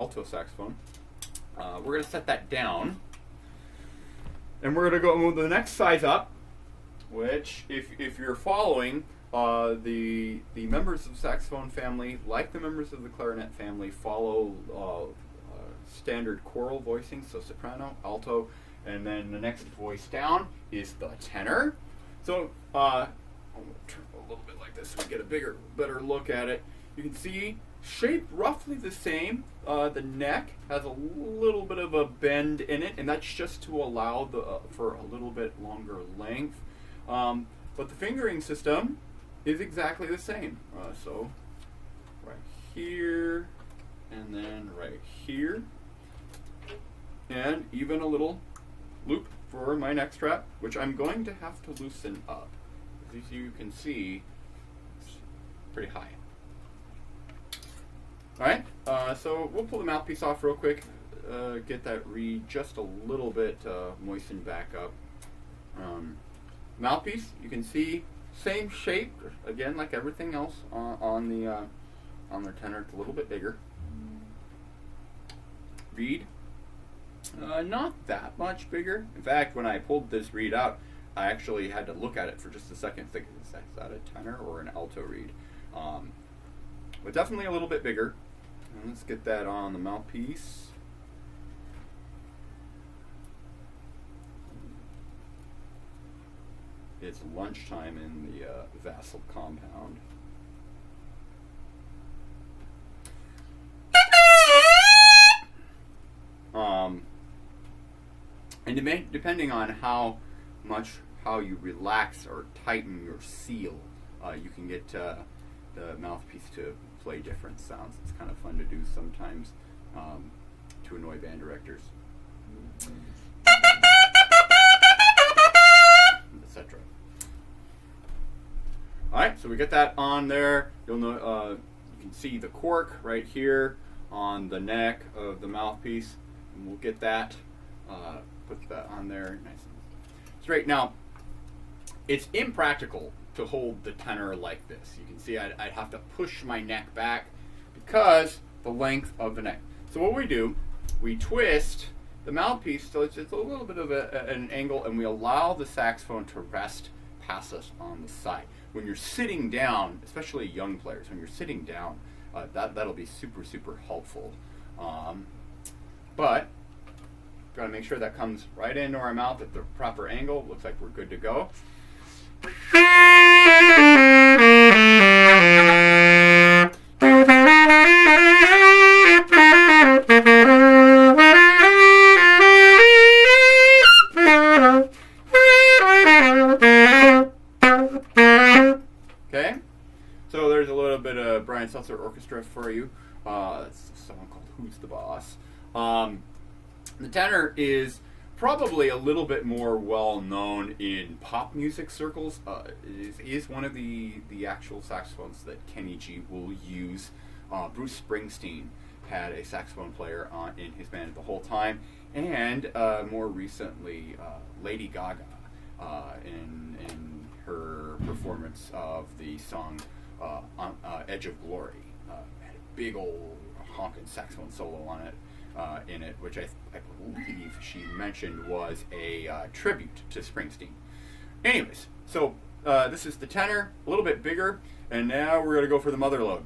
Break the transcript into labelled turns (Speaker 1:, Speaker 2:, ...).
Speaker 1: alto saxophone. We're going to set that down. And we're going to go move the next size up, which, if you're following, the members of the saxophone family, like the members of the clarinet family, follow standard choral voicing, so soprano, alto, and then the next voice down is the tenor. So I'm going to turn it a little bit like this so we get a better look at it. You can see shaped roughly the same. The neck has a little bit of a bend in it, and that's just to allow for a little bit longer length. But the fingering system is exactly the same. So right here, and then right here, and even a little loop for my neck strap, which I'm going to have to loosen up. As you can see, it's pretty high. Alright, so we'll pull the mouthpiece off real quick, get that reed just a little bit moistened back up. Mouthpiece, you can see, same shape, again like everything else on their tenor. It's a little bit bigger. Reed, not that much bigger. In fact, when I pulled this reed out, I actually had to look at it for just a second, think, is that a tenor or an alto reed? But definitely a little bit bigger. And let's get that on the mouthpiece. It's lunchtime in the Vassal compound. And depending on how you relax or tighten your seal, you can get the mouthpiece to play different sounds. It's kind of fun to do sometimes to annoy band directors, etc. All right, so we get that on there. You'll know you can see the cork right here on the neck of the mouthpiece, and we'll get that put that on there nice and straight. Now, it's impractical to hold the tenor like this. You can see I'd have to push my neck back because the length of the neck. So what we do, we twist the mouthpiece so it's a little bit of an angle, and we allow the saxophone to rest past us on the side. When you're sitting down, especially young players, when you're sitting down, that'll be super, super helpful. But gotta make sure that comes right into our mouth at the proper angle. Looks like we're good to go. Okay, so there's a little bit of Brian Setzer Orchestra for you. It's a song called "Who's the Boss?" The tenor is probably a little bit more well known in pop music circles. It is one of the actual saxophones that Kenny G will use. Bruce Springsteen had a saxophone player in his band the whole time, and more recently, Lady Gaga in her performance of the song "Edge of Glory" had a big old honking saxophone solo on it. In it, which I believe she mentioned was a tribute to Springsteen. Anyways, so this is the tenor, a little bit bigger, and now we're going to go for the mother lode.